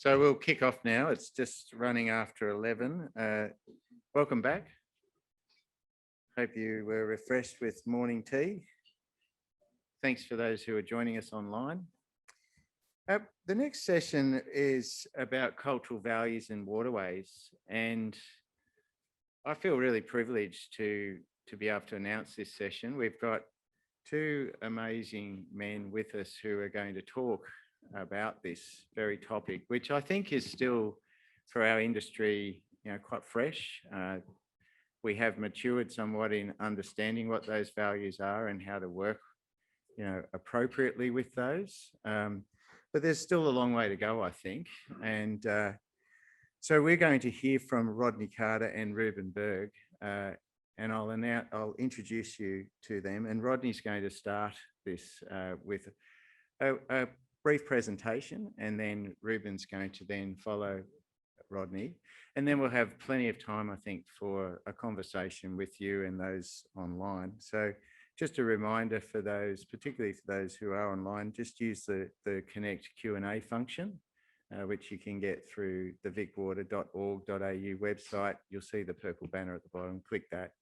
So we'll kick off now. It's just running after 11. Welcome back. Hope you were refreshed with morning tea. Thanks for those who are joining us online. The next session is about cultural values and waterways, and I feel really privileged to be able to announce this session. We've got two amazing men with us who are going to talk about this very topic, which I think is still, for our industry, quite fresh. We have matured somewhat in understanding what those values are and how to work, appropriately with those. But there's still a long way to go, I think. And so we're going to hear from Rodney Carter and Ruben Berg, and I'll introduce you to them. And Rodney's going to start this with a brief presentation, and then Ruben's going to then follow Rodney. And then we'll have plenty of time, I think, for a conversation with you and those online. So just a reminder for those, particularly for those who are online, just use the Connect Q&A function, which you can get through the vicwater.org.au website. You'll see the purple banner at the bottom. Click that,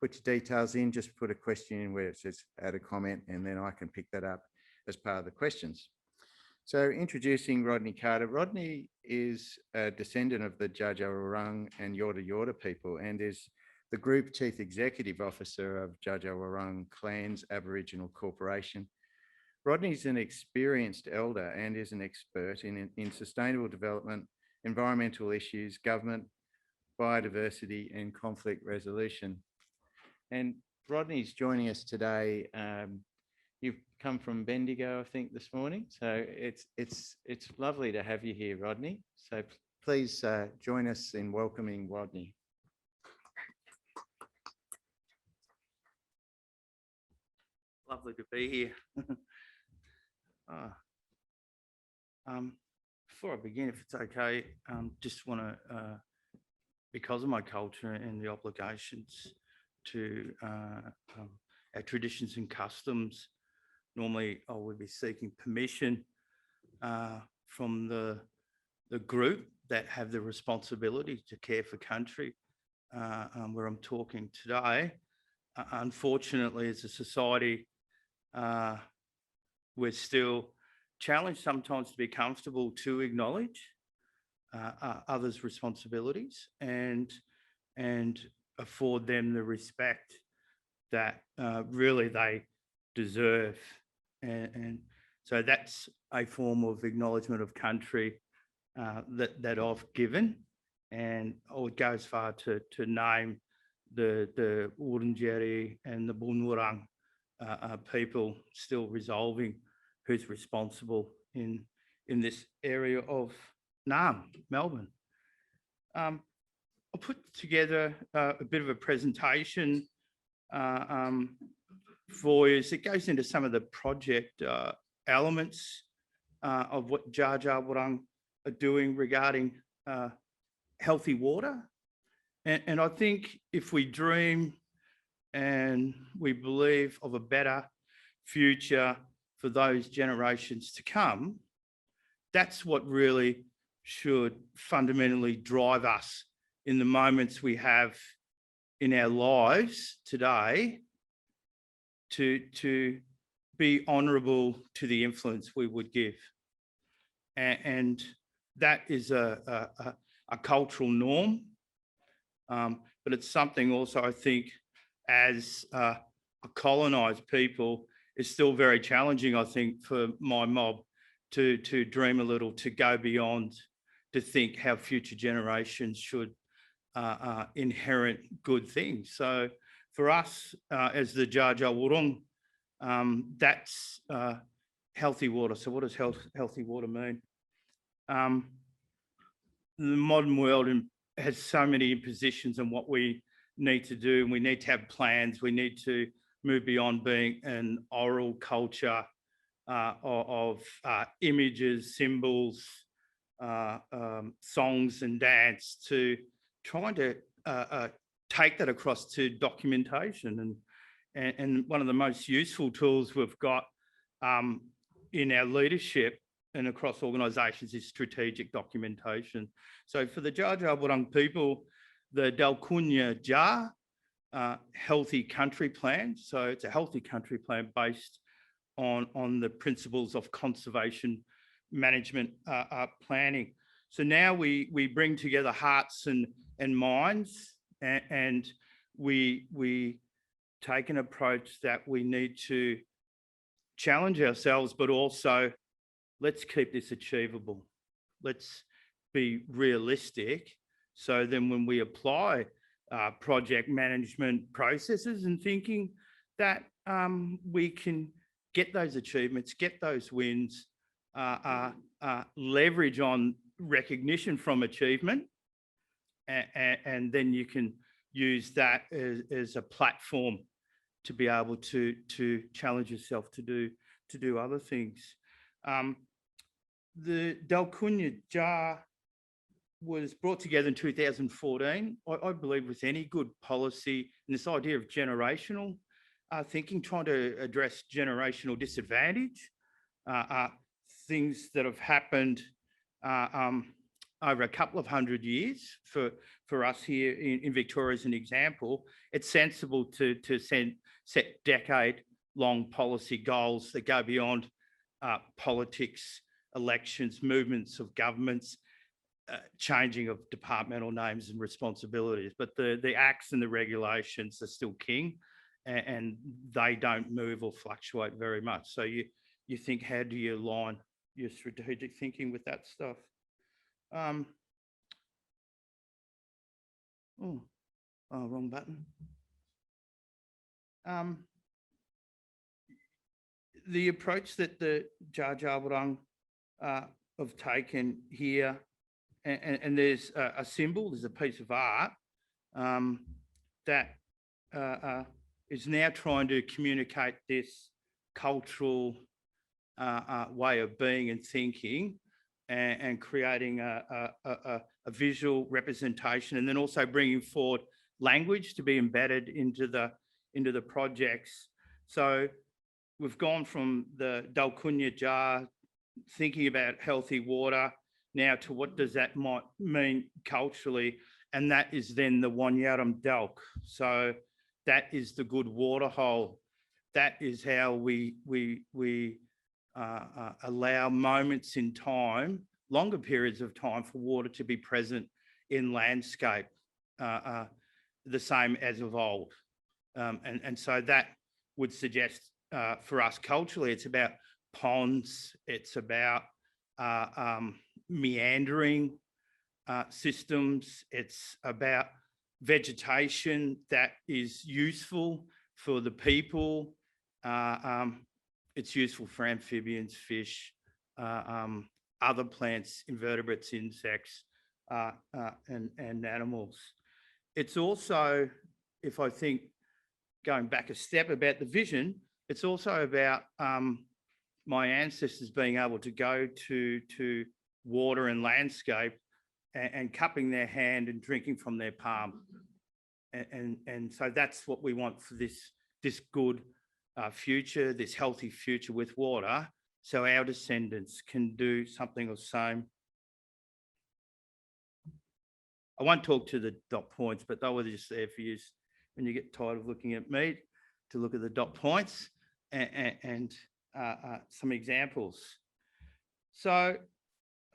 put your details in, just put a question in where it says add a comment, and then I can pick that up as part of the questions. So introducing Rodney Carter. Rodney is a descendant of the Dja Dja Wurrung and Yorta Yorta people, and is the Group Chief Executive Officer of Dja Dja Wurrung Clans Aboriginal Corporation. Rodney's an experienced elder and is an expert in sustainable development, environmental issues, government, biodiversity and conflict resolution. And Rodney's joining us today. You've come from Bendigo, I think, this morning. So it's lovely to have you here, Rodney. So please join us in welcoming Rodney. Lovely to be here. Before I begin, if it's okay, just want to, because of my culture and the obligations to our traditions and customs, normally I would be seeking permission from the group that have the responsibility to care for country, where I'm talking today. Unfortunately, as a society, we're still challenged sometimes to be comfortable to acknowledge others' responsibilities and afford them the respect that really they deserve. And so that's a form of acknowledgement of country that I've given, and I would go as far to name the Wurundjeri and the Boonwurrung people still resolving who's responsible in this area of Naarm, Melbourne. I'll put together a bit of a presentation for you. It goes into some of the project elements of what Dja Dja Wurrung are doing regarding healthy water. And I think if we dream and we believe of a better future for those generations to come, that's what really should fundamentally drive us in the moments we have in our lives today to be honourable to the influence we would give. And that is a cultural norm, but it's something also, I think, as a colonised people, is still very challenging, I think, for my mob to dream a little, to go beyond, to think how future generations should inherit good things. So for us, as the Dja Dja Wurrung, that's healthy water. So what does healthy water mean? The modern world has so many impositions on what we need to do, and we need to have plans. We need to move beyond being an oral culture of images, symbols, songs and dance, to trying to take that across to documentation. And one of the most useful tools we've got in our leadership and across organisations is strategic documentation. So for the Dja Dja Wurrung people, the Dalkunya Dja Healthy Country Plan. So it's a healthy country plan based on the principles of conservation management planning. So now we bring together hearts and minds, and we take an approach that we need to challenge ourselves, but also let's keep this achievable. Let's be realistic. So then when we apply project management processes and thinking, that we can get those achievements, get those wins, leverage on recognition from achievement, and then you can use that as a platform to be able to challenge yourself to do other things. The Dalkunya Dja was brought together in 2014, I believe, with any good policy, and this idea of generational thinking, trying to address generational disadvantage, things that have happened over a couple of hundred years. For us here in Victoria as an example, it's sensible to set decade-long policy goals that go beyond politics, elections, movements of governments, changing of departmental names and responsibilities. But the acts and the regulations are still king, and they don't move or fluctuate very much. So you think, how do you align your strategic thinking with that stuff? Wrong button. The approach that the Dja Dja Wurrung have taken here, and there's a symbol, there's a piece of art that is now trying to communicate this cultural way of being and thinking, and creating a visual representation, and then also bringing forward language to be embedded into the projects. So we've gone from the Dalkunya Dja, thinking about healthy water, now to what does that might mean culturally, and that is then the Wanyarram Dalk. So that is the good water hole. That is how we allow moments in time, longer periods of time, for water to be present in landscape, the same as of old. And so that would suggest for us culturally, it's about ponds, it's about meandering systems, it's about vegetation that is useful for the people, it's useful for amphibians, fish, other plants, invertebrates, insects, and animals. It's also, if I think, going back a step about the vision, it's also about my ancestors being able to go to water and landscape and cupping their hand and drinking from their palm. And so that's what we want for this good future, this healthy future with water, so our descendants can do something of the same. I won't talk to the dot points, but they were just there for you when you get tired of looking at me, to look at the dot points and some examples. So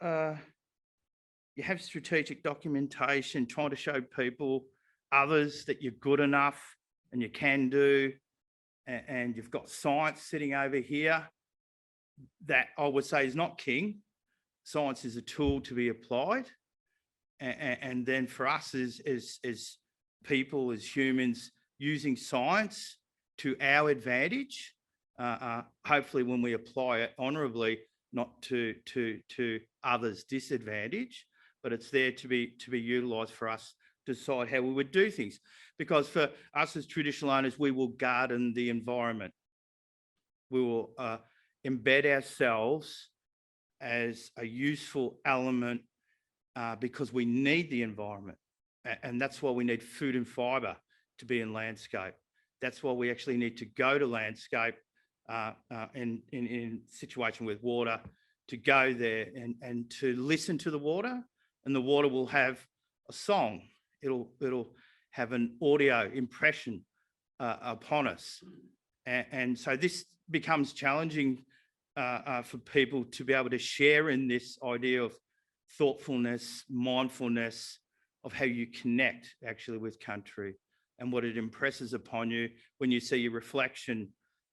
you have strategic documentation, trying to show people, others, that you're good enough and you can do, and you've got science sitting over here that I would say is not king. Science is a tool to be applied. And then for us as people, as humans, using science to our advantage, hopefully when we apply it honourably, not to others' disadvantage, but it's there to be utilised for us to decide how we would do things. Because for us as traditional owners, we will garden the environment. We will embed ourselves as a useful element because we need the environment. And that's why we need food and fibre to be in landscape. That's why we actually need to go to landscape in situation with water to go there and to listen to the water, and the water will have a song. It'll have an audio impression upon us. And so this becomes challenging for people to be able to share in this idea of thoughtfulness, mindfulness, of how you connect actually with country and what it impresses upon you when you see your reflection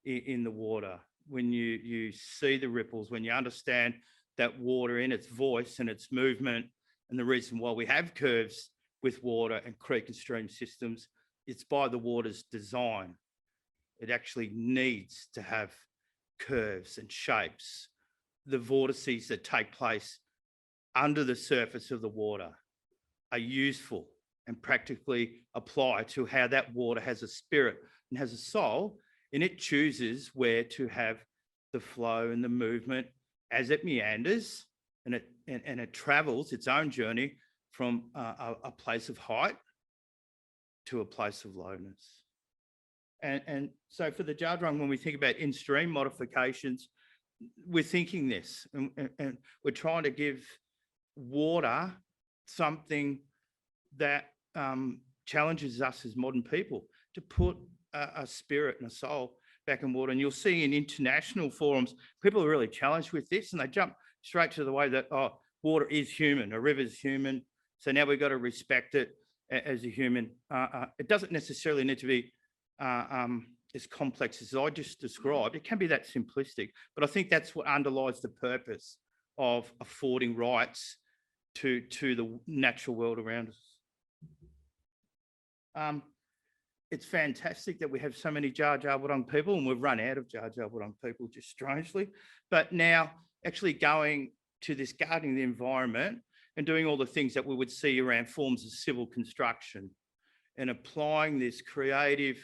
in the water, when you see the ripples, when you understand that water in its voice and its movement. And the reason why we have curves with water and creek and stream systems, it's by the water's design. It actually needs to have curves and shapes. The vortices that take place under the surface of the water are useful and practically apply to how that water has a spirit and has a soul, and it chooses where to have the flow and the movement as it meanders, and it travels its own journey from a place of height to a place of lowness. And so for the Dja Drung, when we think about in-stream modifications, we're thinking this, and we're trying to give water something that challenges us as modern people to put a spirit and a soul back in water. And you'll see in international forums, people are really challenged with this, and they jump straight to the way that, oh, water is human, a river is human, so now we've got to respect it as a human. It doesn't necessarily need to be as complex as I just described. It can be that simplistic, but I think that's what underlies the purpose of affording rights to the natural world around us. It's fantastic that we have so many Dja Dja Wurrung people, and we've run out of Dja Dja Wurrung people, just strangely. But now actually going to this gardening the environment and doing all the things that we would see around forms of civil construction and applying this creative,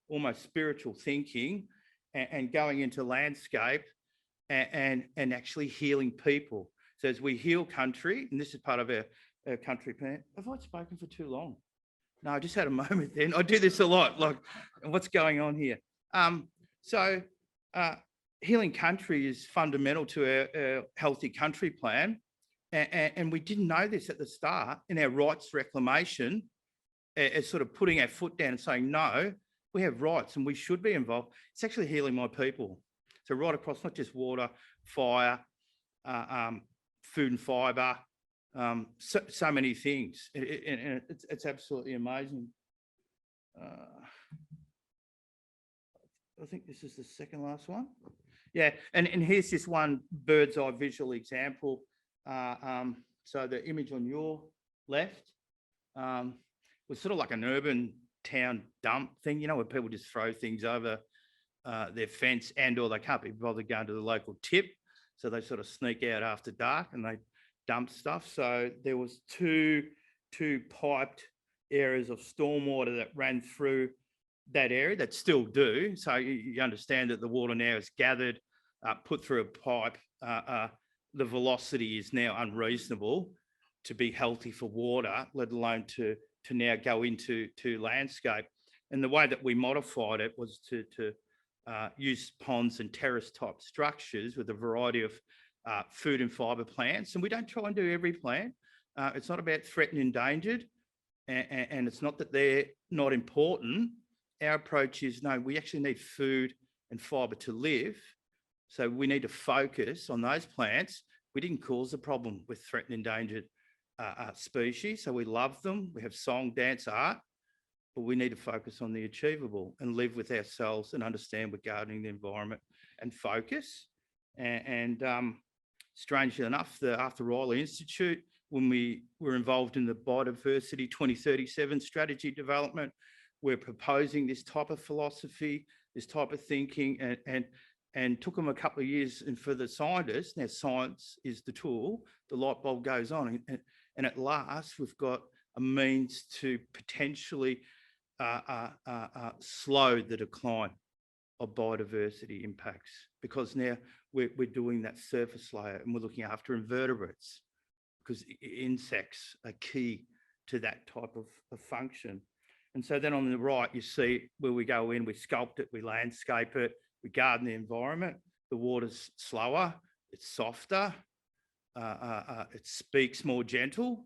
almost spiritual thinking and going into landscape and actually healing people. So as we heal country, and this is part of our country plan. Have I spoken for too long? No, I just had a moment then. I do this a lot, like, what's going on here? Healing country is fundamental to our healthy country plan. And we didn't know this at the start in our rights reclamation, as sort of putting our foot down and saying, no, we have rights and we should be involved. It's actually healing my people. So right across, not just water, fire, food and fibre, so many things. And it's absolutely amazing. I think this is the second last one. Yeah, and here's just one bird's eye visual example. So the image on your left was sort of like an urban town dump thing, you know, where people just throw things over their fence, and or they can't be bothered going to the local tip. So they sort of sneak out after dark and they dump stuff. So there was two piped areas of stormwater that ran through that area, that still do. So you understand that the water now is gathered, put through a pipe. The velocity is now unreasonable to be healthy for water, let alone to now go into landscape. And the way that we modified it was to use ponds and terrace type structures with a variety of food and fibre plants. And we don't try and do every plant. It's not about threatened, endangered, and it's not that they're not important. Our approach is, no, we actually need food and fibre to live. So we need to focus on those plants. We didn't cause the problem with threatened, endangered species. So we love them. We have song, dance, art, but we need to focus on the achievable and live with ourselves and understand we're gardening the environment and focus. And strangely enough, the Arthur Riley Institute, when we were involved in the Biodiversity 2037 strategy development, we're proposing this type of philosophy, this type of thinking, and took them a couple of years. And for the scientists, now science is the tool, the light bulb goes on. And at last, we've got a means to potentially slow the decline of biodiversity impacts, because now we're doing that surface layer and we're looking after invertebrates, because insects are key to that type of function. And so then on the right, you see where we go in, we sculpt it, we landscape it, we garden the environment. The water's slower, it's softer, it speaks more gentle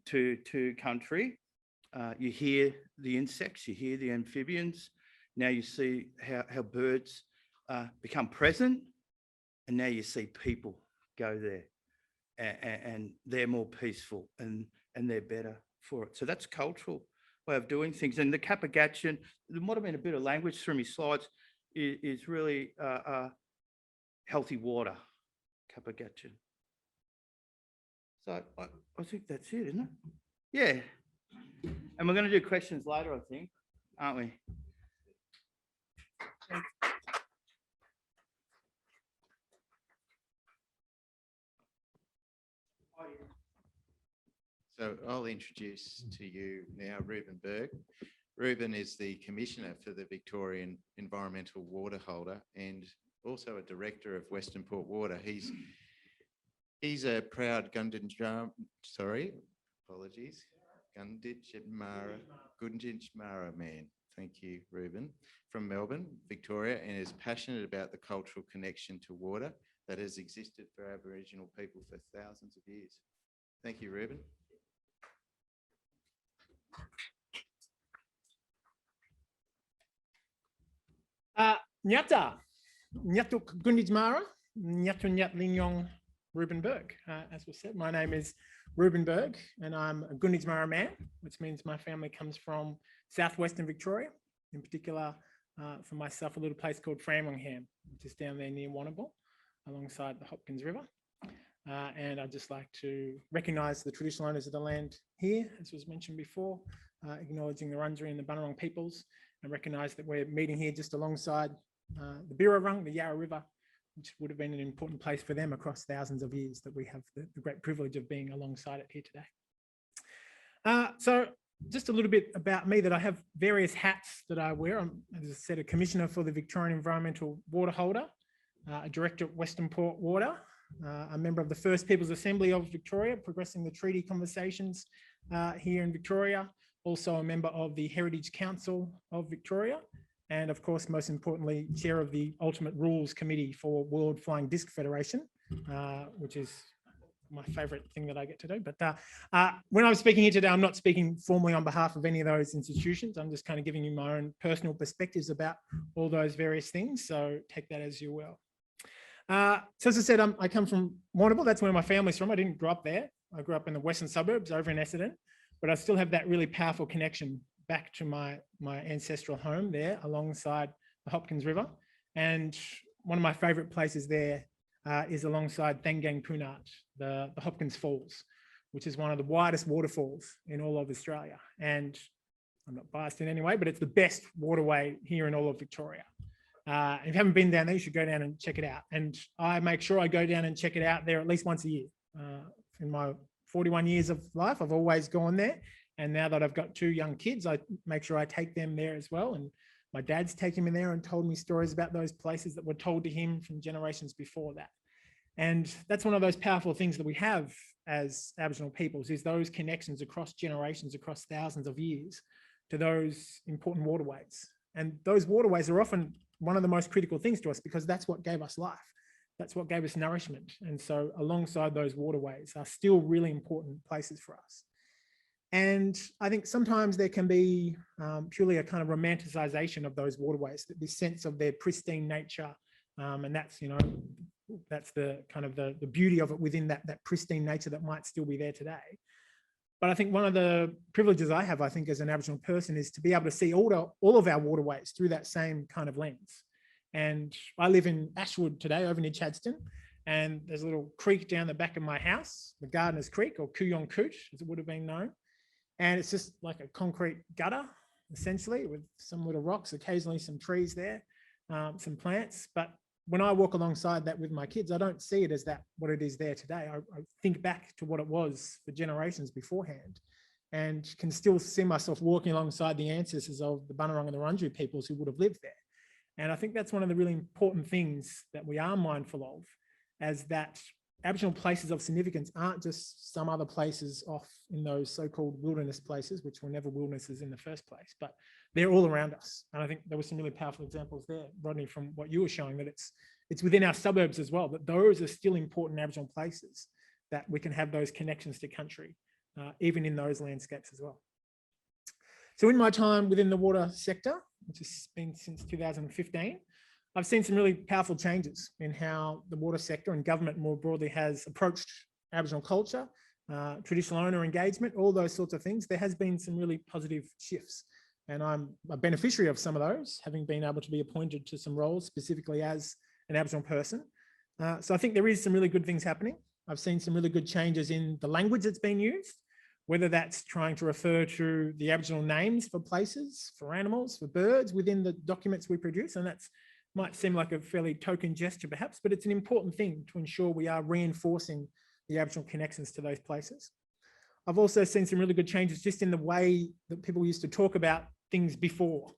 to country. You hear the insects, you hear the amphibians. Now you see how birds become present, and now you see people go there, and they're more peaceful and they're better for it. So that's cultural way of doing things. And the Capagatchan, there might have been a bit of language through my slides, is really healthy water, Capagatchan. So I think that's it, isn't it? Yeah. And we're going to do questions later, I think, aren't we? So I'll introduce to you now Reuben Berg. Reuben is the Commissioner for the Victorian Environmental Water Holder and also a Director of Western Port Water. He's a proud Gunditjmara man. Thank you, Reuben, from Melbourne, Victoria, and is passionate about the cultural connection to water that has existed for Aboriginal people for thousands of years. Thank you, Reuben. Nyata, Nyatuk Gunditjmara, Nyatu Nyat Linyong Reuben Berg. As was said, my name is Reuben Berg and I'm a Gunditjmara man, which means my family comes from southwestern Victoria, in particular for myself, a little place called Framlingham, which is down there near Warrnambool, alongside the Hopkins River. And I'd just like to recognise the traditional owners of the land here, as was mentioned before, acknowledging the Wurundjeri and the Bunurong peoples, and recognise that we're meeting here just alongside the Birrarung, the Yarra River, which would have been an important place for them across thousands of years, that we have the great privilege of being alongside it here today. So just a little bit about me, that I have various hats that I wear. I'm, as I said, a Commissioner for the Victorian Environmental Water Holder, a Director at Western Port Water, a member of the First Peoples Assembly of Victoria, progressing the treaty conversations here in Victoria, also a member of the Heritage Council of Victoria, and of course, most importantly, chair of the Ultimate Rules Committee for World Flying Disc Federation, which is my favorite thing that I get to do. But when I'm speaking here today, I'm not speaking formally on behalf of any of those institutions. I'm just kind of giving you my own personal perspectives about all those various things. So take that as you will. So as I said, I come from Warrnambool. That's where my family's from. I didn't grow up there. I grew up in the western suburbs over in Essendon, but I still have that really powerful connection back to my ancestral home there alongside the Hopkins River. And one of my favorite places there is alongside Thangang Punat, the Hopkins Falls, which is one of the widest waterfalls in all of Australia. And I'm not biased in any way, but it's the best waterway here in all of Victoria. If you haven't been down there, you should go down and check it out. And I make sure I go down and check it out there at least once a year. In my 41 years of life, I've always gone there. And now that I've got two young kids, I make sure I take them there as well. And my dad's taken me there and told me stories about those places that were told to him from generations before that. And that's one of those powerful things that we have as Aboriginal peoples, is those connections across generations, across thousands of years, to those important waterways. And those waterways are often one of the most critical things to us, because that's what gave us life. That's what gave us nourishment. And so alongside those waterways are still really important places for us. And I think sometimes there can be purely a kind of romanticization of those waterways, this sense of their pristine nature. And that's, you know, that's the kind of the beauty of it within that pristine nature that might still be there today. But I think one of the privileges I have, I think, as an Aboriginal person, is to be able to see all of our waterways through that same kind of lens. And I live in Ashwood today, over near Chadstone, and there's a little creek down the back of my house, the Gardeners Creek, or Kooyong Koot, as it would have been known. And it's just like a concrete gutter, essentially, with some little rocks, occasionally some trees there, some plants. But when I walk alongside that with my kids, I don't see it as what it is there today. I think back to what it was for generations beforehand, and can still see myself walking alongside the ancestors of the Bunurong and the Wurundjeri peoples who would have lived there. And I think that's one of the really important things that we are mindful of, as that Aboriginal places of significance aren't just some other places off in those so-called wilderness places, which were never wildernesses in the first place, but they're all around us. And I think there were some really powerful examples there, Rodney, from what you were showing, that it's it's within our suburbs as well, that those are still important Aboriginal places, that we can have those connections to country, even in those landscapes as well. So in my time within the water sector, which has been since 2015, I've seen some really powerful changes in how the water sector and government more broadly has approached Aboriginal culture, traditional owner engagement, all those sorts of things. There has been some really positive shifts, and I'm a beneficiary of some of those, having been able to be appointed to some roles specifically as an Aboriginal person. So I think there is some really good things happening. I've seen some really good changes in the language that's been used, whether that's trying to refer to the Aboriginal names for places, for animals, for birds within the documents we produce. And that's might seem like a fairly token gesture perhaps, but it's an important thing to ensure we are reinforcing the Aboriginal connections to those places. I've also seen some really good changes just in the way that people used to talk about things before.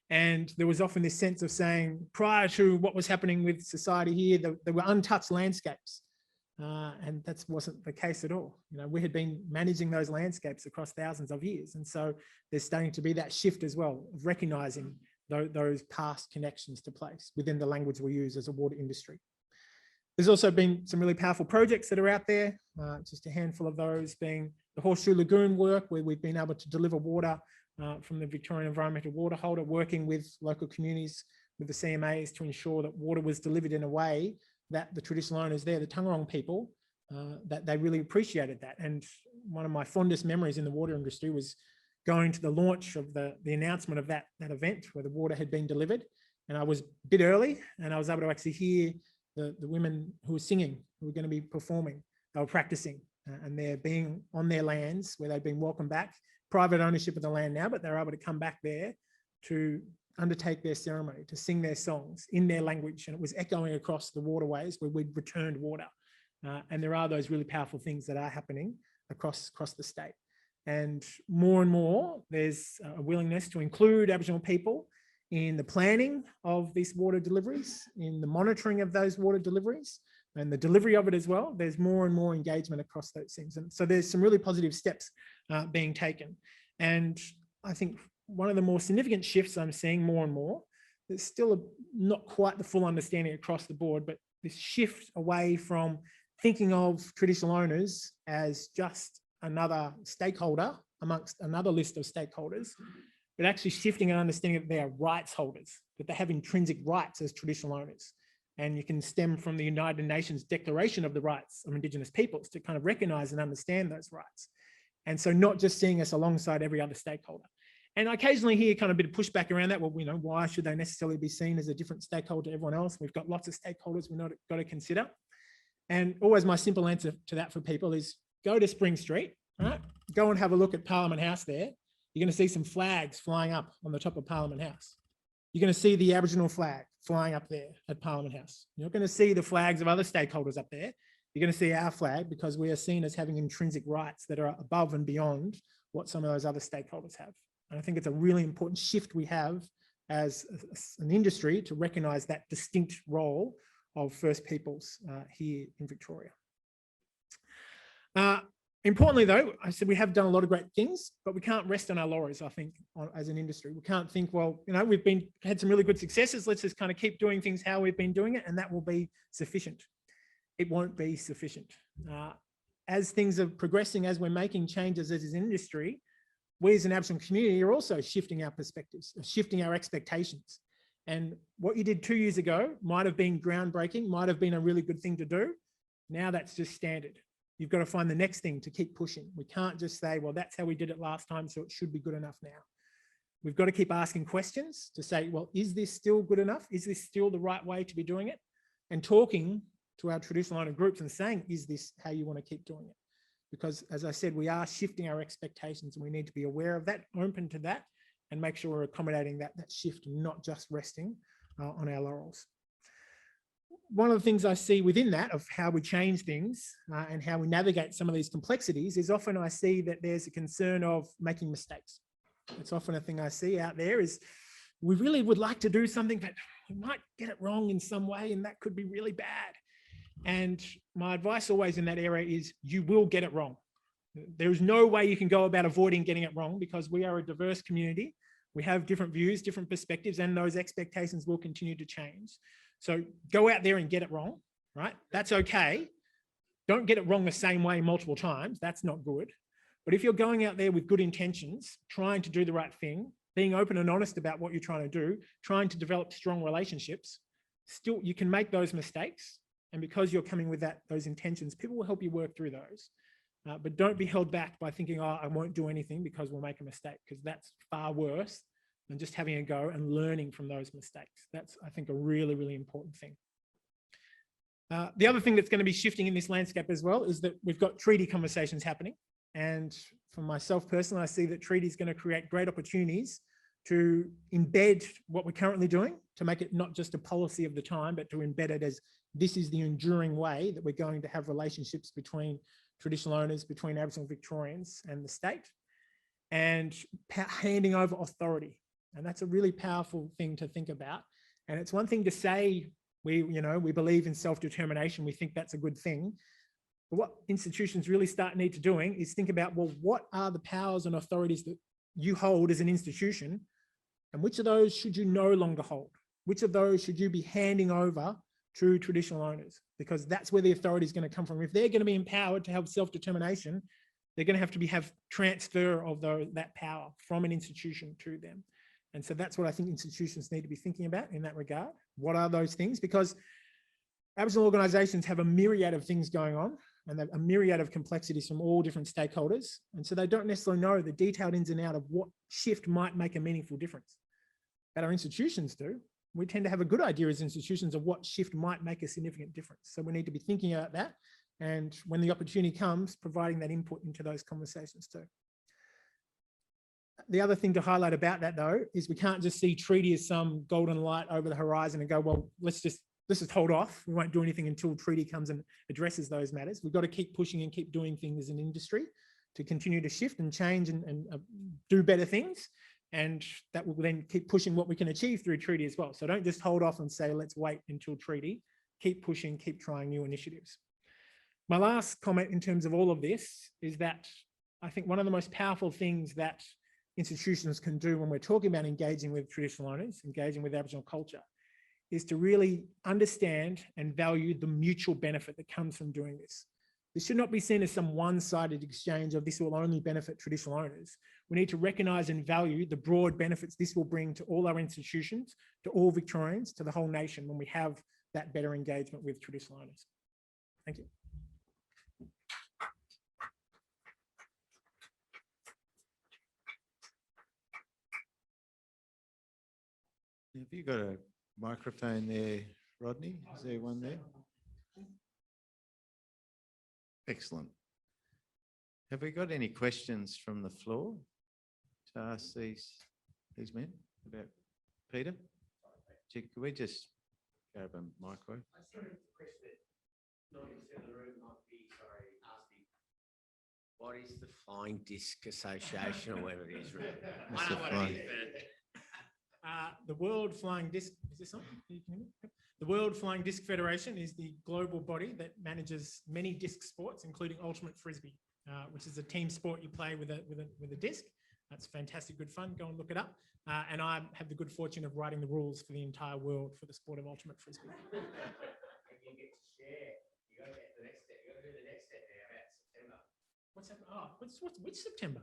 And there was often this sense of saying, prior to what was happening with society here, there were untouched landscapes. And that wasn't the case at all. You know, we had been managing those landscapes across thousands of years. And so there's starting to be that shift as well of recognizing those past connections to place within the language we use as a water industry. There's also been some really powerful projects that are out there, just a handful of those being the Horseshoe Lagoon work, where we've been able to deliver water from the Victorian Environmental Water Holder, working with local communities, with the CMAs to ensure that water was delivered in a way that the traditional owners there, the Taungurung people, that they really appreciated that. And one of my fondest memories in the water industry was going to the launch of the announcement of that event where the water had been delivered. And I was a bit early and I was able to actually hear the women who were singing, who were going to be performing. They were practicing and they're being on their lands where they've been welcomed back, private ownership of the land now, but they're able to come back there to undertake their ceremony, to sing their songs in their language. And it was echoing across the waterways where we'd returned water. And there are those really powerful things that are happening across the state. And more, there's a willingness to include Aboriginal people in the planning of these water deliveries, in the monitoring of those water deliveries, and the delivery of it as well. There's more and more engagement across those things. And so there's some really positive steps being taken. And I think one of the more significant shifts I'm seeing more and more, there's still not quite the full understanding across the board, but this shift away from thinking of traditional owners as just another stakeholder amongst another list of stakeholders, but actually shifting and understanding that they are rights holders, that they have intrinsic rights as traditional owners. And you can stem from the United Nations Declaration of the Rights of Indigenous Peoples to kind of recognize and understand those rights. And so not just seeing us alongside every other stakeholder. And I occasionally hear kind of a bit of pushback around that. Well, you know, why should they necessarily be seen as a different stakeholder to everyone else? We've got lots of stakeholders we've got to consider. And always my simple answer to that for people is go to Spring Street, right? Go and have a look at Parliament House there. You're going to see some flags flying up on the top of Parliament House. You're going to see the Aboriginal flag flying up there at Parliament House. You're not going to see the flags of other stakeholders up there. You're going to see our flag because we are seen as having intrinsic rights that are above and beyond what some of those other stakeholders have. And I think it's a really important shift we have as an industry to recognise that distinct role of First Peoples here in Victoria. Importantly, though, I said we have done a lot of great things, but we can't rest on our laurels, I think, as an industry. We can't think, well, you know, we've had some really good successes. Let's just kind of keep doing things how we've been doing it, and that will be sufficient. It won't be sufficient. As things are progressing, as we're making changes as an industry, we as an Aboriginal community are also shifting our perspectives, shifting our expectations. And what you did 2 years ago might have been groundbreaking, might have been a really good thing to do. Now that's just standard. You've got to find the next thing to keep pushing. We can't just say, well, that's how we did it last time, so it should be good enough now. We've got to keep asking questions to say, well, is this still good enough? Is this still the right way to be doing it? And talking to our traditional owner groups and saying, is this how you want to keep doing it? Because as I said, we are shifting our expectations and we need to be aware of that, open to that, and make sure we're accommodating that shift and not just resting on our laurels. One of the things I see within that of how we change things and how we navigate some of these complexities is often I see that there's a concern of making mistakes. It's often a thing I see out there is we really would like to do something, but we might get it wrong in some way and that could be really bad. And my advice always in that area is you will get it wrong. There's no way you can go about avoiding getting it wrong because we are a diverse community. We have different views, different perspectives, and those expectations will continue to change. So go out there and get it wrong, right? That's okay. Don't get it wrong the same way multiple times. That's not good. But if you're going out there with good intentions, trying to do the right thing, being open and honest about what you're trying to do, trying to develop strong relationships, still you can make those mistakes. And because you're coming with those intentions, people will help you work through those. But don't be held back by thinking, oh, I won't do anything because we'll make a mistake, because that's far worse than just having a go and learning from those mistakes. That's, I think, a really, really important thing. The other thing that's going to be shifting in this landscape as well is that we've got treaty conversations happening. And for myself personally, I see that treaty is going to create great opportunities to embed what we're currently doing, to make it not just a policy of the time, but to embed it as this is the enduring way that we're going to have relationships between traditional owners, between Aboriginal Victorians and the state, and handing over authority. And that's a really powerful thing to think about. And it's one thing to say, we believe in self-determination, we think that's a good thing. But what institutions really need to doing is think about, well, what are the powers and authorities that you hold as an institution? And which of those should you no longer hold? Which of those should you be handing over to traditional owners? Because that's where the authority is going to come from. If they're going to be empowered to have self-determination, they're going to have transfer of that power from an institution to them. And so that's what I think institutions need to be thinking about in that regard. What are those things? Because Aboriginal organisations have a myriad of things going on, and a myriad of complexities from all different stakeholders. And so they don't necessarily know the detailed ins and out of what shift might make a meaningful difference. But our institutions do. We tend to have a good idea as institutions of what shift might make a significant difference. So we need to be thinking about that. And when the opportunity comes, providing that input into those conversations too. The other thing to highlight about that though, is we can't just see treaty as some golden light over the horizon and go, well, let's just hold off. We won't do anything until treaty comes and addresses those matters. We've got to keep pushing and keep doing things as an industry to continue to shift and change and do better things. And that will then keep pushing what we can achieve through treaty as well. So don't just hold off and say, let's wait until treaty. Keep pushing, keep trying new initiatives. My last comment in terms of all of this is that I think one of the most powerful things that institutions can do when we're talking about engaging with traditional owners, engaging with Aboriginal culture, is to really understand and value the mutual benefit that comes from doing this. This should not be seen as some one-sided exchange of this will only benefit traditional owners. We need to recognise and value the broad benefits this will bring to all our institutions, to all Victorians, to the whole nation when we have that better engagement with traditional owners. Thank you. Have you got a microphone there, Rodney? Is there one there? Excellent. Have we got any questions from the floor to ask these men about Peter? Could we just grab a micro? What is the Flying Disc Association or whatever it is? What's the flying- The World Flying Disc, is this on? Can you hear me? The World Flying Disc Federation is the global body that manages many disc sports, including ultimate frisbee, which is a team sport you play with a disc. That's fantastic, good fun. Go and look it up. And I have the good fortune of writing the rules for the entire world for the sport of ultimate frisbee. You get to share. You got to get the next step. You got to do the next step now about September. What's happening? Oh, which September?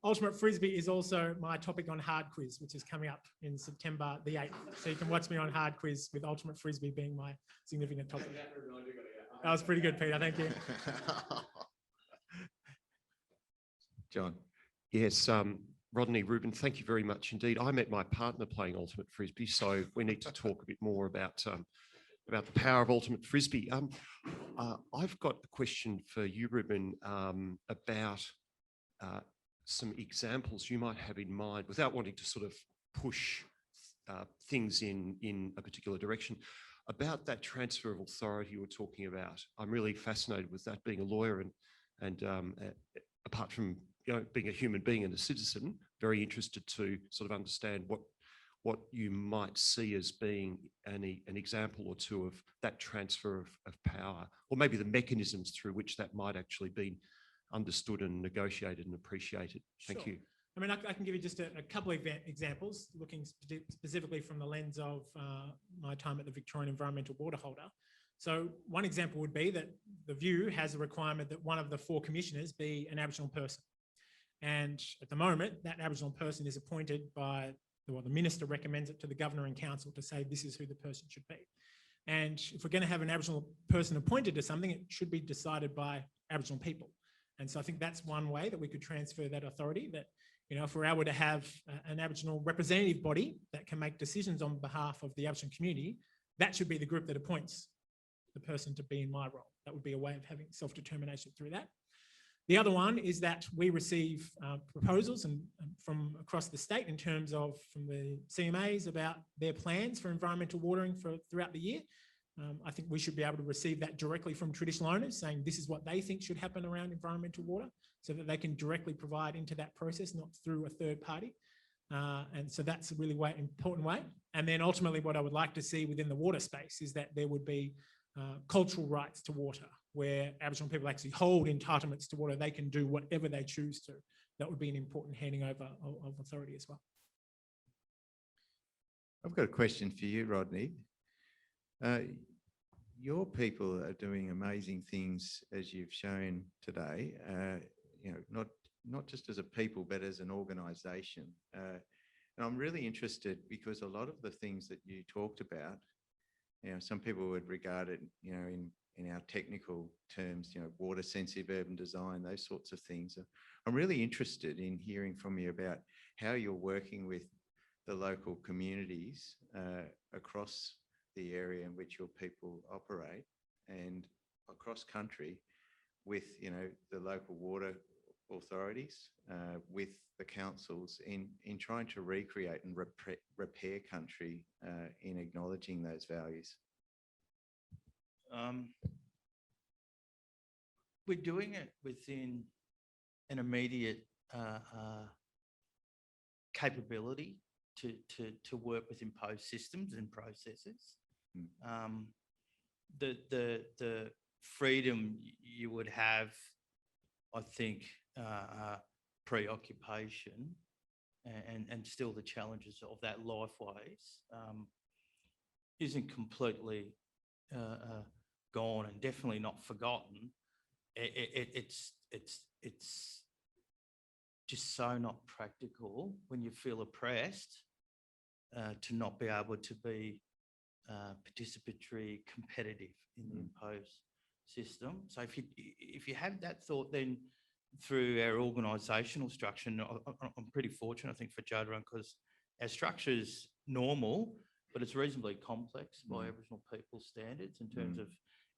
Ultimate Frisbee is also my topic on Hard Quiz, which is coming up in September the 8th. So you can watch me on Hard Quiz with Ultimate Frisbee being my significant topic. That was pretty good, Peter. Thank you. John. Yes, Rodney, Ruben, thank you very much indeed. I met my partner playing Ultimate Frisbee, so we need to talk a bit more about the power of Ultimate Frisbee. I've got a question for you, Ruben, about some examples you might have in mind, without wanting to sort of push things in a particular direction, about that transfer of authority you were talking about. I'm really fascinated with that, being a lawyer and apart from being a human being and a citizen, very interested to sort of understand what you might see as being an example or two of that transfer of power, or maybe the mechanisms through which that might actually be understood and negotiated and appreciated. Thank you. I mean, I can give you just a couple of examples, looking specifically from the lens of my time at the Victorian Environmental Water Holder. So one example would be that the View has a requirement that one of the 4 commissioners be an Aboriginal person. And at the moment, that Aboriginal person is appointed by, well, the minister recommends it to the governor and council to say this is who the person should be. And if we're going to have an Aboriginal person appointed to something, it should be decided by Aboriginal people. And so I think that's one way that we could transfer that authority, that, you know, if we're able to have an Aboriginal representative body that can make decisions on behalf of the Aboriginal community, that should be the group that appoints the person to be in my role. That would be a way of having self-determination through that. The other one is that we receive proposals and from across the state in terms of from the CMAs about their plans for environmental watering for throughout the year. I think we should be able to receive that directly from traditional owners saying this is what they think should happen around environmental water so that they can directly provide into that process, not through a third party. And so that's a really important way. And then ultimately what I would like to see within the water space is that there would be cultural rights to water, where Aboriginal people actually hold entitlements to water. They can do whatever they choose to. That would be an important handing over of authority as well. I've got a question for you, Rodney. Your people are doing amazing things, as you've shown today. You know, not just as a people, but as an organisation. And I'm really interested because a lot of the things that you talked about, you know, some people would regard it, you know, in our technical terms, you know, water sensitive urban design, those sorts of things. I'm really interested in hearing from you about how you're working with the local communities across the area in which your people operate and across country with, you know, the local water authorities, with the councils in trying to recreate and repair country in acknowledging those values. We're doing it within an immediate capability to work with imposed systems and processes. The freedom you would have, I think, preoccupation and still the challenges of that lifeways isn't completely gone and definitely not forgotten. It's just so not practical when you feel oppressed to not be able to be participatory, competitive in the imposed system. So if you have that thought, then through our organisational structure, and I'm pretty fortunate, I think, for Jodrell, because our structure is normal, but it's reasonably complex by Aboriginal people standards in terms of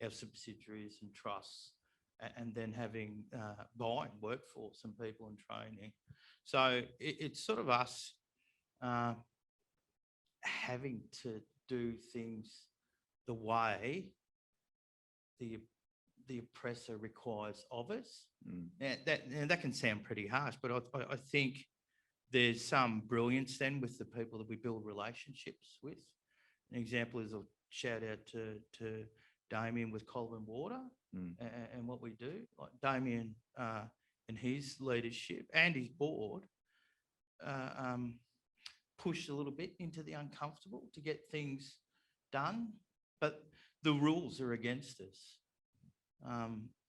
our subsidiaries and trusts, and then having buying workforce and people and training. So it's sort of us having to do things the way the oppressor requires of us. Now, that can sound pretty harsh, but I think there's some brilliance then with the people that we build relationships with. An example is a shout out to Damien with Colvin Water and what we do. Like Damien and his leadership and his board pushed a little bit into the uncomfortable to get things done, but the rules are against us.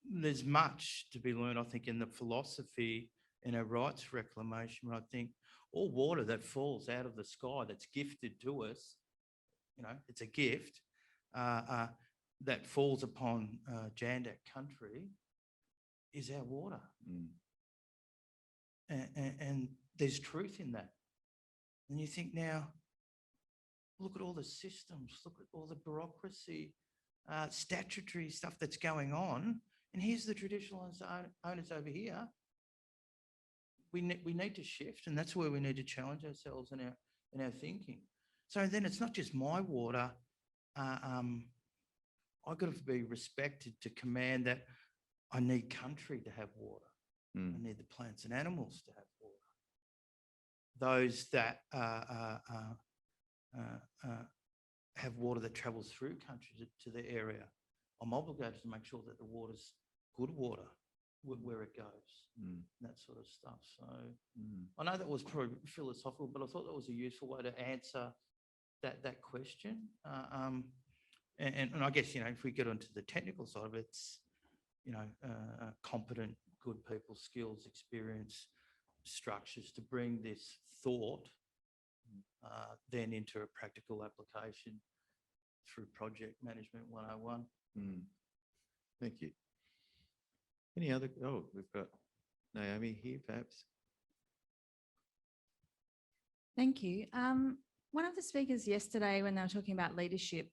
There's much to be learned, I think, in the philosophy in our rights reclamation. I think all water that falls out of the sky that's gifted to us, you know, it's a gift that falls upon Jandak country is our water. And there's truth in that. And you think now, look at all the systems, look at all the bureaucracy, statutory stuff that's going on. And here's the traditional owners over here. We need to shift, and that's where we need to challenge ourselves in our thinking. So then it's not just my water. I've got to be respected to command that I need country to have water. I need the plants and animals to have water. Those that have water that travels through country to the area, I'm obligated to make sure that the water's good water where it goes, Mm, that sort of stuff. So mm. I know that was probably philosophical, but I thought that was a useful way to answer that question. And I guess, if we get onto the technical side of it, it's, competent, good people, skills, experience, structures to bring this thought then into a practical application through project management 101. Mm. Thank you. Any other, we've got Naomi here, perhaps. Thank you. One of the speakers yesterday, when they were talking about leadership,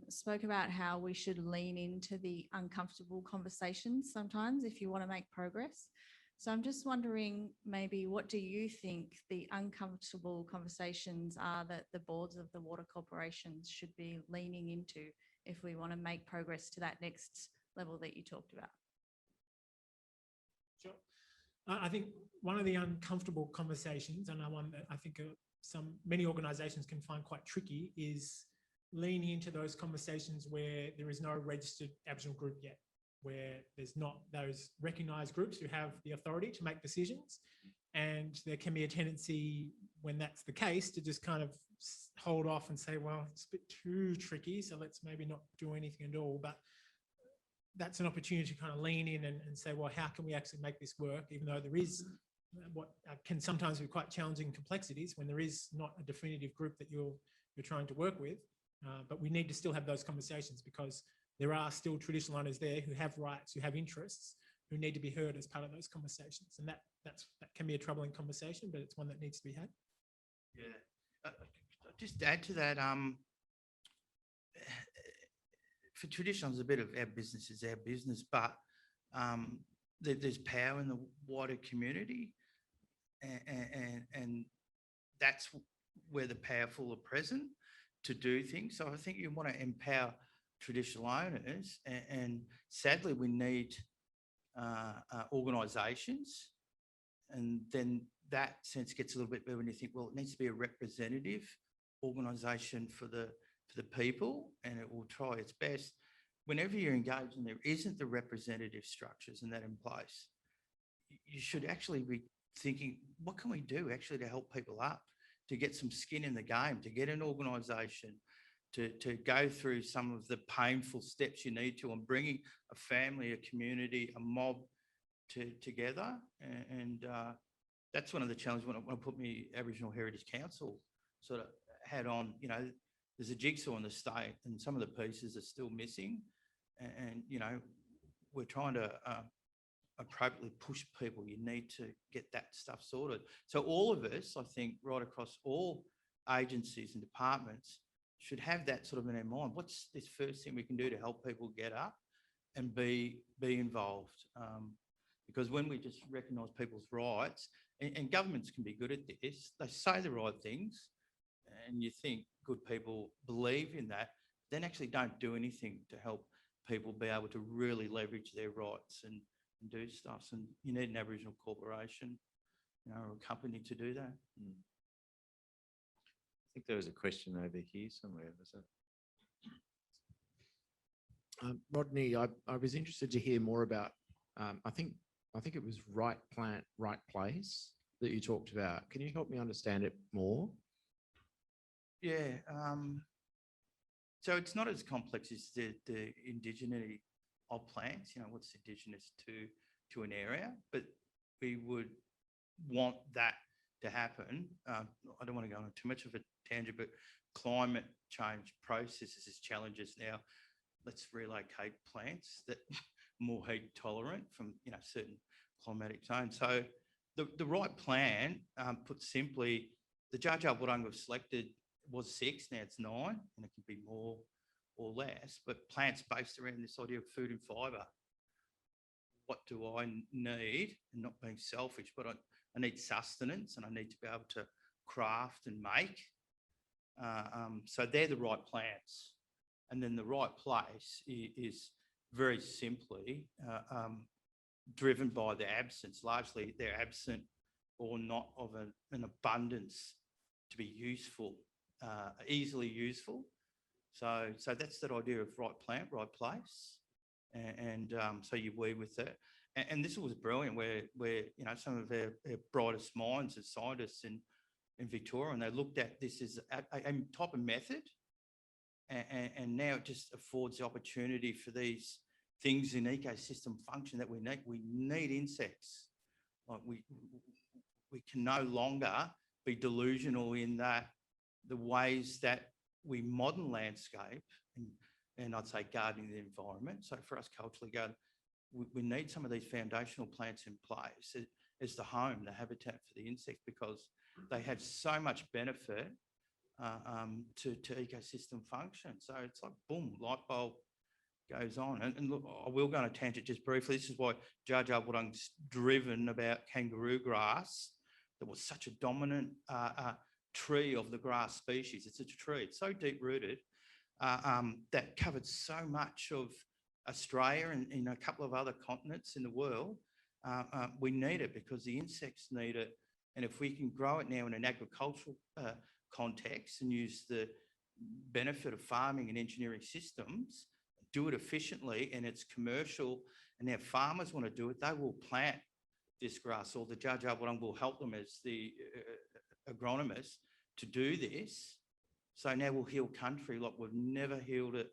spoke about how we should lean into the uncomfortable conversations sometimes if you want to make progress. So I'm just wondering, maybe what do you think the uncomfortable conversations are that the boards of the water corporations should be leaning into if we want to make progress to that next level that you talked about? Sure. I think one of the uncomfortable conversations, and one that I think many organisations can find quite tricky, is leaning into those conversations where there is no registered Aboriginal group yet, where there's not those recognised groups who have the authority to make decisions. And there can be a tendency, when that's the case, to just kind of hold off and say, well, it's a bit too tricky, so let's maybe not do anything at all. But that's an opportunity to kind of lean in and say, well, how can we actually make this work, even though there is what can sometimes be quite challenging complexities when there is not a definitive group that you're trying to work with. But we need to still have those conversations, because there are still traditional owners there who have rights, who have interests, who need to be heard as part of those conversations. And that can be a troubling conversation, but it's one that needs to be had. Yeah. Just to add to that, for traditional, it's a bit of our business is our business, but there's power in the wider community, and that's where the powerful are present to do things. So I think you want to empower traditional owners, and sadly we need organisations, and then that sense gets a little bit better when you think, well, it needs to be a representative organisation for the people, and it will try its best. Whenever you're engaged and there isn't the representative structures and that in place, you should actually be thinking, what can we do actually to help people up, to get some skin in the game, to get an organisation, to go through some of the painful steps you need to on bringing a family, a community, a mob together. And that's one of the challenges when I put my Aboriginal Heritage Council sort of hat on. There's a jigsaw in the state and some of the pieces are still missing. And we're trying to appropriately push people. You need to get that stuff sorted. So all of us, I think, right across all agencies and departments should have that sort of in our mind. What's this first thing we can do to help people get up and be involved? Because when we just recognise people's rights, and governments can be good at this, they say the right things, and you think good people believe in that, then actually don't do anything to help people be able to really leverage their rights and do stuff. And you need an Aboriginal corporation, or a company to do that. I think there was a question over here somewhere, was it? Rodney, I was interested to hear more about, I think it was right plant, right place that you talked about. Can you help me understand it more? Yeah. So it's not as complex as the indigeneity of plants. What's indigenous to an area, but we would want that to happen. I don't want to go on too much of a tangent, but climate change processes challenges now. Let's relocate plants that are more heat tolerant from certain climatic zones. So the right plan, put simply, the Dja Dja Wurrung we've selected was 6, now it's 9, and it can be more or less, but plants based around this idea of food and fibre. What do I need? And not being selfish, but I need sustenance, and I need to be able to craft and make. So they're the right plants. And then the right place is very simply driven by the absence. Largely, they're absent or not of an abundance to be useful, easily useful. So that's that idea of right plant, right place. And so you weed with it. And this was brilliant where, you know, some of our brightest minds as scientists in Victoria, and they looked at this as a type of method. And now it just affords the opportunity for these things in ecosystem function that we need. We need insects. Like we can no longer be delusional in that the ways that we modern landscape and I'd say gardening the environment. So for us culturally garden, we need some of these foundational plants in place as the home, the habitat for the insect, because they have so much benefit to ecosystem function. So it's like, boom, light bulb goes on. And look, I will go on a tangent just briefly. This is why Jar Jar Wurrung's driven about kangaroo grass. That was such a dominant tree of the grass species. It's a tree. It's so deep rooted that covered so much of Australia and in a couple of other continents in the world. We need it because the insects need it. And if we can grow it now in an agricultural context and use the benefit of farming and engineering systems, do it efficiently, and it's commercial, and our farmers want to do it, they will plant this grass, or the Jar Jar Wurrung will help them as the agronomists to do this. So now we'll heal country like we've never healed it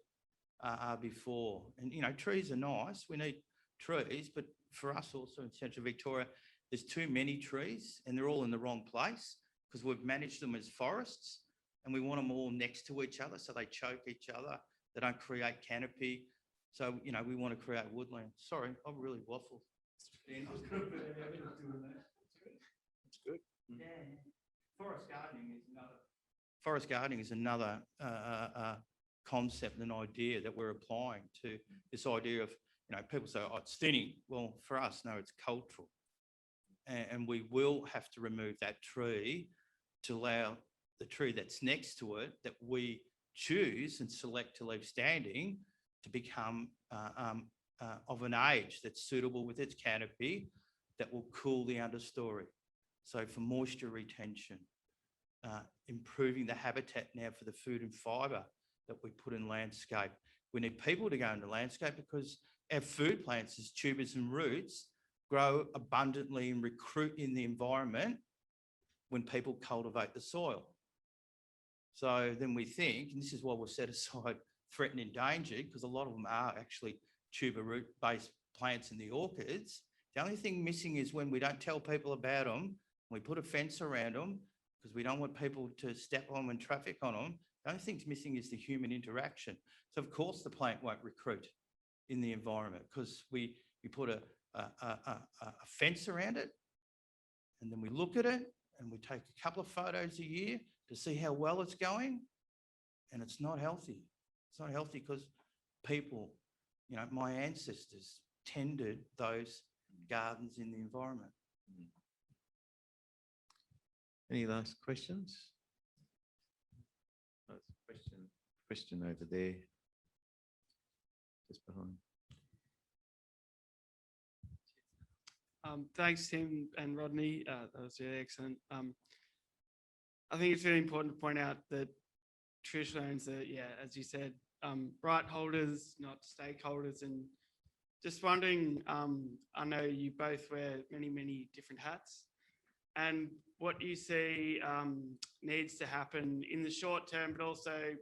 before. And, you know, trees are nice. We need trees, but for us also in Central Victoria, there's too many trees and they're all in the wrong place because we've managed them as forests and we want them all next to each other so they choke each other. They don't create canopy. So, you know, we want to create woodland. Sorry, I've really waffled. That's good. Yeah. Forest gardening is another concept and idea that we're applying to this idea of, you know, people say, oh, it's thinning. Well, for us, no, it's cultural. And we will have to remove that tree to allow the tree that's next to it that we choose and select to leave standing to become of an age that's suitable with its canopy that will cool the understory. So for moisture retention, improving the habitat now for the food and fibre that we put in landscape. We need people to go into landscape because our food plants as tubers and roots grow abundantly and recruit in the environment when people cultivate the soil. So then we think, and this is why we've set aside threatened and endangered, because a lot of them are actually tuber root based plants in the orchids. The only thing missing is when we don't tell people about them, we put a fence around them because we don't want people to step on them and traffic on them. The only thing's missing is the human interaction. So of course the plant won't recruit in the environment because we put a fence around it and then we look at it and we take a couple of photos a year to see how well it's going, and it's not healthy. It's not healthy because people, you know, my ancestors tended those gardens in the environment. Any last questions? Oh, question over there, just behind. Thanks, Tim and Rodney. That was really excellent. I think it's really important to point out that traditional owners are, yeah, as you said, right holders, not stakeholders. And just wondering, I know you both wear many, many different hats, and what you see needs to happen in the short term, but also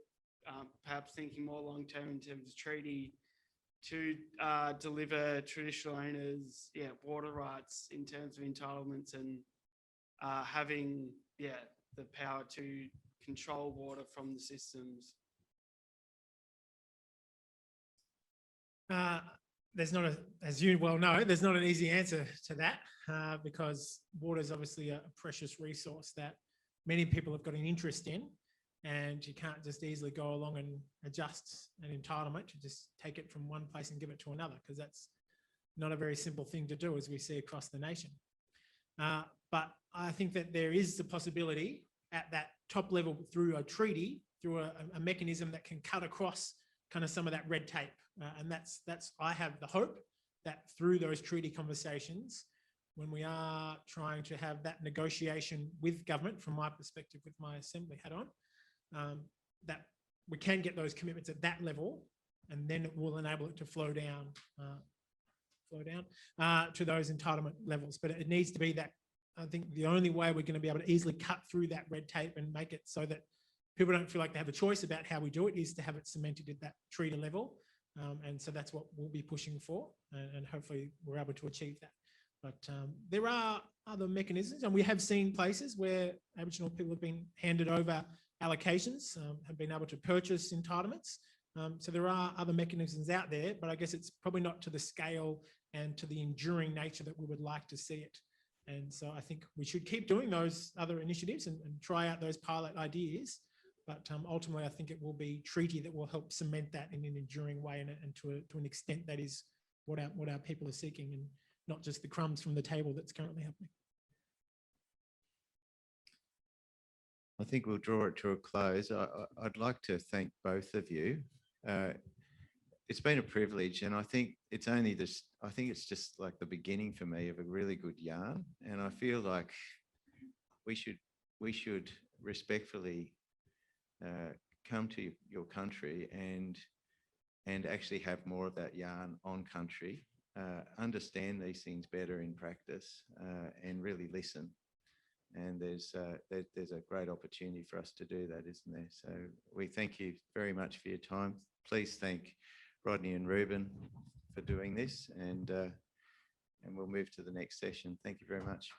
perhaps thinking more long term in terms of treaty to deliver traditional owners, water rights in terms of entitlements and having, the power to control water from the systems. There's not as you well know, there's not an easy answer to that because water is obviously a precious resource that many people have got an interest in, and you can't just easily go along and adjust an entitlement to just take it from one place and give it to another, because that's not a very simple thing to do as we see across the nation. But I think that there is the possibility at that top level through a treaty, through a mechanism that can cut across kind of some of that red tape. And that's I have the hope that through those treaty conversations, when we are trying to have that negotiation with government, from my perspective, with my assembly hat on, that we can get those commitments at that level, and then it will enable it to flow down flow down to those entitlement levels. But it needs to be that. I think the only way we're going to be able to easily cut through that red tape and make it so that people don't feel like they have a choice about how we do it is to have it cemented at that treaty level. And so that's what we'll be pushing for, and hopefully we're able to achieve that. But there are other mechanisms, and we have seen places where Aboriginal people have been handed over allocations, have been able to purchase entitlements. So there are other mechanisms out there, but I guess it's probably not to the scale and to the enduring nature that we would like to see it. And so I think we should keep doing those other initiatives and try out those pilot ideas. But ultimately, I think it will be treaty that will help cement that in an enduring way, and to an extent that is what our people are seeking, and not just the crumbs from the table that's currently happening. I think we'll draw it to a close. I'd like to thank both of you. It's been a privilege, and I think it's only this. I think it's just like the beginning for me of a really good yarn, and I feel like we should respectfully come to your country and actually have more of that yarn on country, understand these things better in practice, and really listen. And there's a great opportunity for us to do that, isn't there? So we thank you very much for your time. Please thank Rodney and Ruben for doing this, and we'll move to the next session. Thank you very much.